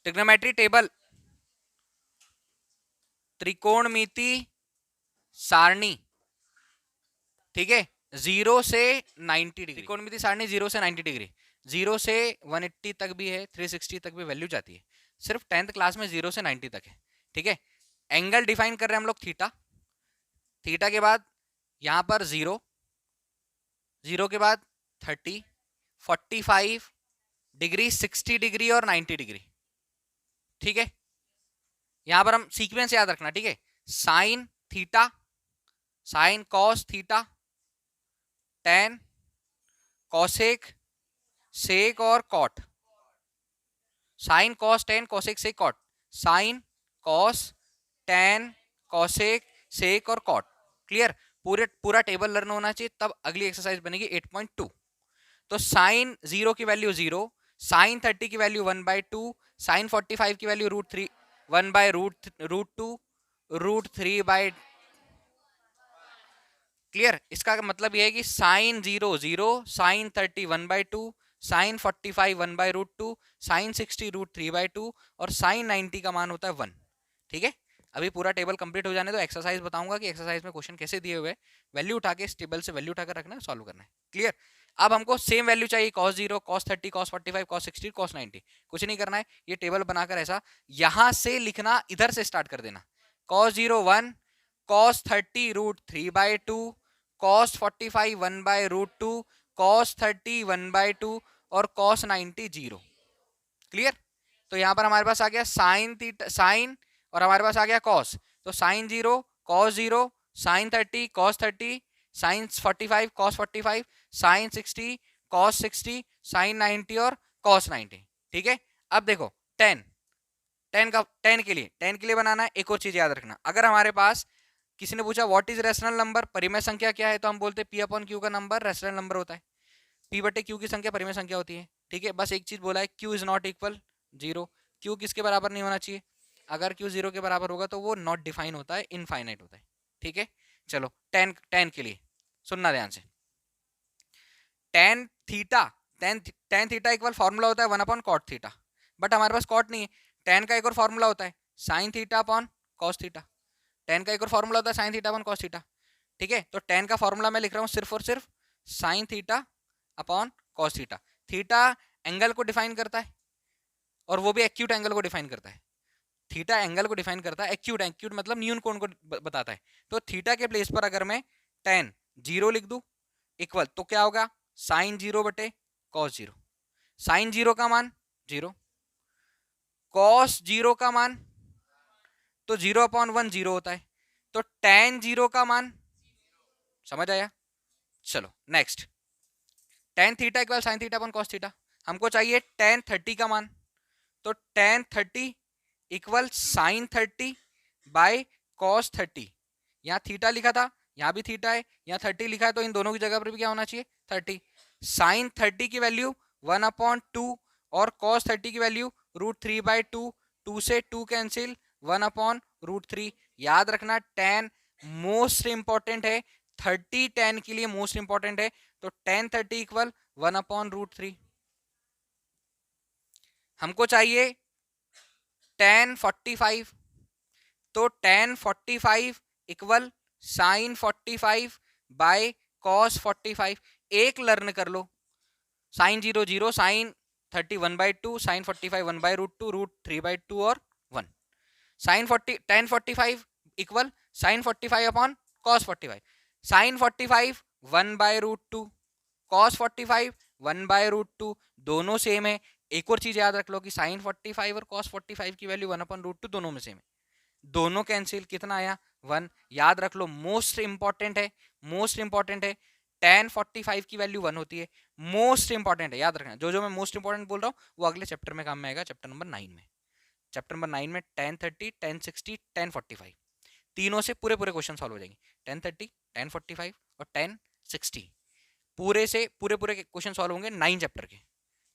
Trigonometry table, त्रिकोणमिति सारणी, ठीक है, 0 से 90 डिग्री, त्रिकोणमिति सारणी 0 से 90 डिग्री, 0 से 180 तक भी है, 360 तक भी वैल्यू जाती है, सिर्फ 10th क्लास में 0 से 90 तक है, ठीक है। एंगल डिफाइन कर रहे हैं हम लोग थीटा, थीटा के बाद यहां पर 0, 0 के बाद 30, 45 डिग्री, 60 डिग्री और 90 डिग्री, ठीक है। यहां पर हम सीक्वेंस याद रखना, ठीक है, sine theta, sine cos theta, tan, cosec, sec और cot, sine cos tan cosec sec cot, sine cos tan cosec sec और कॉट, क्लियर। पूरा टेबल लर्न होना चाहिए, तब अगली एक्सरसाइज बनेगी 8.2। तो साइन 0 की वैल्यू 0, साइन 30 की वैल्यू 1/2, साइन 45 की वैल्यू √3 1/√2 √3 क्लियर। इसका मतलब यह है कि साइन 0 0, साइन 30 1/2, साइन 45 1/√2, साइन 60 √3/2 और साइन 90 का मान होता है 1, ठीक है। अभी पूरा टेबल कंप्लीट हो जाने तो एक्सरसाइज बताऊंगा कि एक्सरसाइज में क्वेश्चन कैसे दिए हुए, वैल्यू उठा के इस टेबल से वैल्यू उठाकर रखना है, सॉल्व करना है, क्लियर। अब हमको सेम वैल्यू चाहिए, cos 0, cos 30, cos 45, cos 60, cos 90। कुछ नहीं करना है, ये टेबल बनाकर ऐसा यहां से लिखना, इधर से स्टार्ट कर देना। cos 0 1, cos 30 √3/2, cos 45 1/√2, cos 30 1/2 और cos 90 0, क्लियर। तो यहां पर हमारे पास आ गया साइन थीटा, साइन, और हमारे पास आ गया कॉस, तो sine 0 cos 0, sine 30 cos 30, sine 45 cos 45, sine 60 cos 60, sine 90 और कॉस 90, ठीक है। अब देखो 10, 10 के लिए बनाना है। एक और चीज याद रखना, अगर हमारे पास किसी ने पूछा व्हाट इज रेशनल नंबर, परिमेय संख्या क्या है, तो हम बोलते पी अपॉन क्यू का नंबर रेशनल नंबर होता है, पी बटे क्यू की संख्या परिमेय संख्या होती है, ठीक है। बस एक चीज बोला है, Q is not equal 0, Q किसके बराबर नहीं होना चाहिए, अगर क्यू 0 के बराबर होगा तो वो नॉट डिफाइन होता है, इनफाइनाइट होता है, ठीक है। चलो 10 के लिए सुनना ध्यान से, tan theta, ten theta equal formula होता है 1/cot थीटा, बट हमारे पास कॉट नहीं है। टेन का एक और फॉर्मूला होता है sine theta upon cos theta, ten का एक और फॉर्मूला होता है sine theta upon cos theta, ठीक है। तो टेन का फॉर्मूला मैं लिख रहा हूँ सिर्फ और सिर्फ sign theta upon cos theta. Theta angle को डिफाइन करता है, और वो भी एक्यूट एंगल को डिफाइन करता है। थीटा एंगल को डिफाइन करता है, एक्यूट, एक्यूट मतलब न्यून कोण को बताता है। तो थीटा के प्लेस पर अगर मैं टेन 0 लिख दूं इक्वल, तो क्या होगा, साइन 0 बटे कॉस 0, साइन 0 का मान 0, कॉस 0 का मान तो 0/1 0 होता है, तो टेन 0 का मान, समझ आया। चलो next, tan theta equal sine theta upon cos theta, हमको चाहिए टेन 30 का मान, तो tan 30 equal sine 30 by cos 30, यहाँ थीटा लिखा था, यहाँ भी थीटा है, यहाँ 30 लिखा है, तो इन दोनों की जगह पर भी क्या होना चाहिए 30। साइन 30 की वैल्यू 1/2 और कॉस 30 की वैल्यू √3/2, 2 से 2 कैंसिल, 1/√3। याद रखना टेन मोस्ट इंपॉर्टेंट है, 30 टेन के लिए मोस्ट इंपॉर्टेंट है, तो टेन 30 इक्वल 1/√3। हमको चाहिए टेन 45, तो tan 45 equal sine 45 by cos 45। एक लर्न कर लो, साइन 0 0, साइन 30 1/2, साइन 45 1/√2, √3/2 और 1, sine 40 tan 45 equal sine 45 upon cos 45, sine 45 1/√2, cos 45 1/√2, दोनों सेम है। एक और चीज याद रख लो कि साइन 45 और कॉस 45 की वैल्यू 1/√2 दोनों में सेम है, दोनों कैंसिल, कितना आया 1। याद रख लो मोस्ट इंपॉर्टेंट है, मोस्ट इंपॉर्टेंट है, टेन 45 की वैल्यू 1 होती है, मोस्ट इंपॉर्टेंट है, याद रखना। जो मैं मोस्ट इंपॉर्टेंट बोल रहा हूँ वो अगले चैप्टर में काम में आएगा, चैप्टर नंबर 9 में। चैप्टर नंबर 9 में टेन 30, टेन 60, टेन 45, तीनों से पूरे पूरे क्वेश्चन सॉल्व हो जाएंगे, टेन 30, टेन 45 और टेन 60, पूरे से पूरे पूरे क्वेश्चन सॉल्व होंगे 9 चैप्टर के।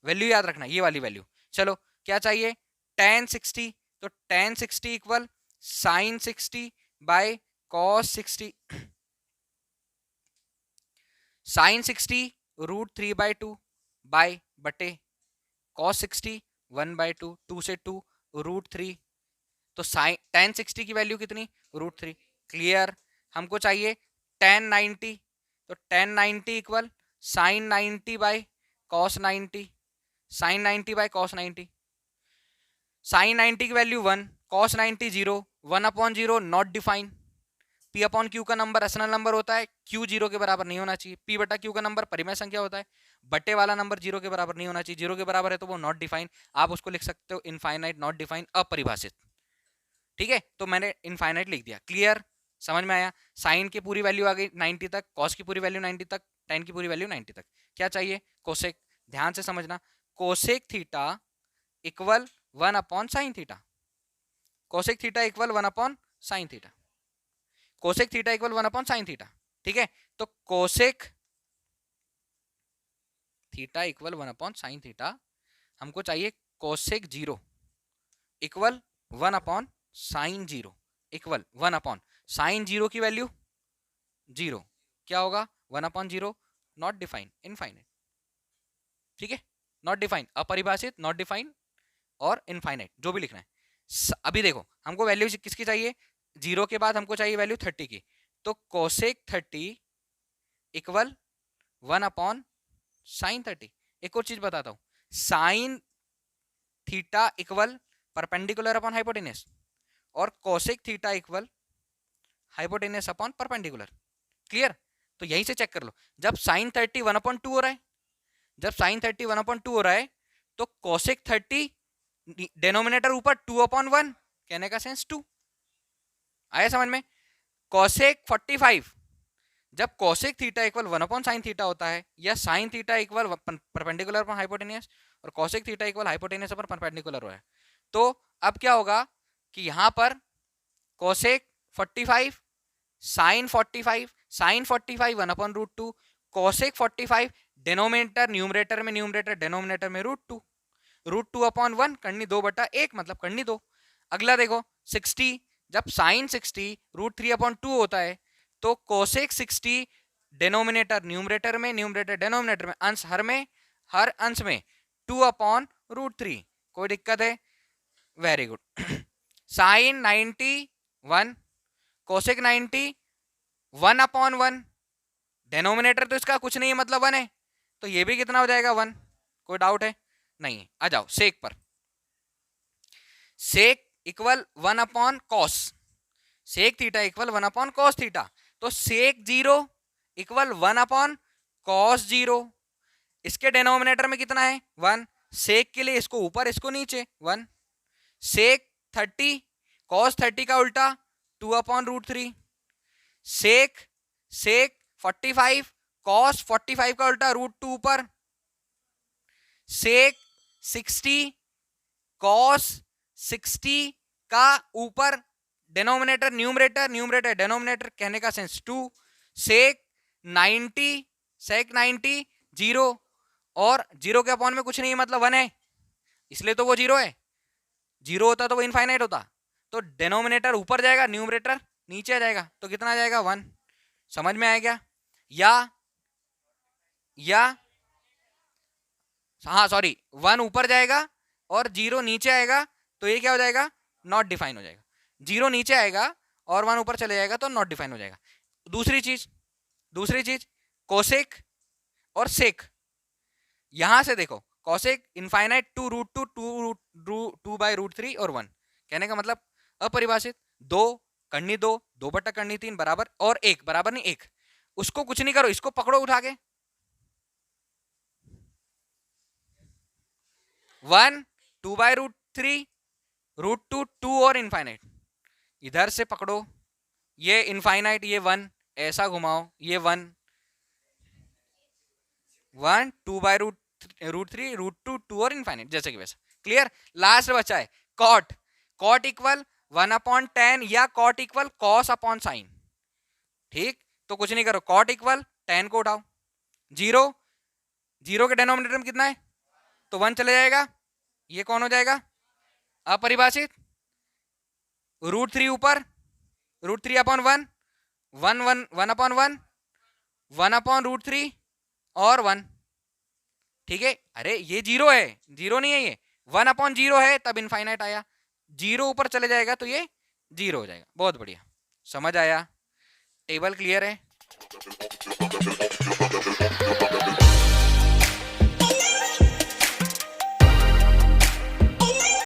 वैल्यू याद रखना, ये वाली वैल्यू। चलो क्या चाहिए, टेन 60, तो tan 60 equal sine 60 by cos 60, sine 60 √3/2 by बटे कॉस 60 1/2, 2 से 2 √3। तो साइन tan 60 की वैल्यू कितनी, √3। क्लियर। हमको चाहिए tan 90, तो tan 90 equal sine 90 by cos 90, sine 90 by cos 90। Sine 90 की value 1, cos 90 0, 1/0 not define. P upon Q का नंबर रेशनल नंबर होता है, Q 0 के बराबर नहीं होना चाहिए। P बटा Q का नंबर परिमेय संख्या होता है, बटे वाला नंबर 0 के बराबर नहीं होना चाहिए। 0 के बराबर है तो वो नॉट डिफाइन, आप उसको लिख सकते हो इनफाइनाइट, नॉट डिफाइन, अपरिभाषित। ठीक है, तो मैंने इनफाइनाइट लिख दिया। क्लियर, समझ में आया। साइन की पूरी वैल्यू आ गई 90 तक, कॉस की पूरी वैल्यू 90 तक, टेन की पूरी वैल्यू 90 तक। क्या चाहिए, कोसेक। ध्यान से समझना, cosec theta equal 1/sin theta, cosec theta equal 1/sin theta, cosec theta equal 1/sin theta. ठीक है, तो cosec theta equal 1/sin theta, हमको चाहिए cosec 0 equal 1/sin 0 equal 1/sin 0 की वैल्यू 0, क्या होगा 1/0, नॉट डिफाइन, इनफाइनाइट। ठीक है, नॉट डिफाइन, अपरिभाषित, नॉट डिफाइन और इनफाइनाइट, जो भी लिखना है। अभी देखो हमको वैल्यू किसकी चाहिए, 0 के बाद हमको चाहिए वैल्यू 30 की, तो कोसेक 30 इक्वल 1/sin 30। एक और चीज बताता हूं, sine theta equal perpendicular upon hypotenuse, और cosec theta equal hypotenuse upon perpendicular. Clear, तो यहीं से चेक कर लो, जब साइन 30 1/2 हो रहा है, जब साइन 30 1/2 हो रहा है, तो कोसेक 30 डिनोमिनेटर ऊपर 2/1, कहने का सेंस 2 आया समझ में। कोसेक 45, जब cosec theta equal 1/sin theta होता है, या sine theta equal perpendicular upon hypotenuse, और cosec theta equal hypotenuse upon perpendicular हो है, तो अब क्या होगा कि यहां पर cosec 45 sine 45, sine 45 1/√2, cosec 45 denominator numerator में, न्यूमरेटर डिनोमिनेटर में √2, √2/1 करनी 2/1, मतलब करनी 2। अगला देखो 60, जब साइन 60 √3/2 होता है, तो कोसेक 60 डिनोमिनेटर न्यूमरेटर में, न्यूमरेटर डिनोमिनेटर में, अंश हर में, हर अंश में 2/√3। कोई दिक्कत है, very good. Sine 90 1, cosec 90 1/1, denominator तो इसका कुछ नहीं है, मतलब 1 है, तो ये भी कितना हो जाएगा 1। कोई डाउट है, नहीं। आ जाओ सेक पर, sec equal 1/cos, sec theta equal 1/cos थीटा, तो सेक 0 इक्वल 1/cos 0, इसके डिनोमिनेटर में कितना है 1, सेक के लिए इसको ऊपर इसको नीचे 1, सेक 30 cos 30 का उल्टा 2/√3, सेक 45 cos 45 का उल्टा √2 ऊपर, सेक 60 cos 60 का ऊपर डिनोमिनेटर न्यूमरेटर, न्यूमरेटर डिनोमिनेटर, कहने का सेंस 2, सेक 90 सेक 90 0, और 0 के अपॉन में कुछ नहीं है, मतलब 1 है, इसलिए तो वो 0 है। 0 होता तो वो इनफाइनाइट होता, तो डिनोमिनेटर ऊपर जाएगा, न्यूमरेटर नीचे आ जाएगा, तो कितना आ जाएगा 1। समझ में आया क्या, या हाँ सॉरी, 1 ऊपर जाएगा और 0 नीचे आएगा, तो ये क्या हो जाएगा, नॉट डिफाइन हो जाएगा। 0 नीचे आएगा और 1 ऊपर चले जाएगा, तो नॉट डिफाइन हो जाएगा। दूसरी चीज कोसेक और सेक, यहां से देखो कोसेक इनफाइनाइट 2√2 और 1, कहने का मतलब अपरिभाषित, 2 करनी 2, 2/3 बराबर, और 1 बराबर नहीं 1, उसको कुछ नहीं करो, इसको पकड़ो उठा के 1 2/√3 √2 2 और इनफाइनाइट, इधर से पकड़ो ये इनफाइनाइट, ये 1 ऐसा घुमाओ, ये 1 2/√3 √2 2 और इनफाइनाइट, जैसे कि वैसा। क्लियर, लास्ट बचा है कॉट, कॉट इक्वल 1/tan या cot equal cos upon sine. ठीक, तो कुछ नहीं करो, कॉट इक्वल tan को उठाओ, 0 0 के डिनोमिनेटर में कितना है, तो 1 चले जाएगा, ये कौन हो जाएगा अपरिभाषित, √3 ऊपर, √3/1 1 1 1/1 1/√3 और 1। ठीक है, अरे ये 0 है, 0 नहीं है, ये 1/0 है, तब इनफाइनाइट आया, जीरो ऊपर चले जाएगा तो ये जीरो हो जाएगा। बहुत बढ़िया, समझ आया? टेबल क्लियर है?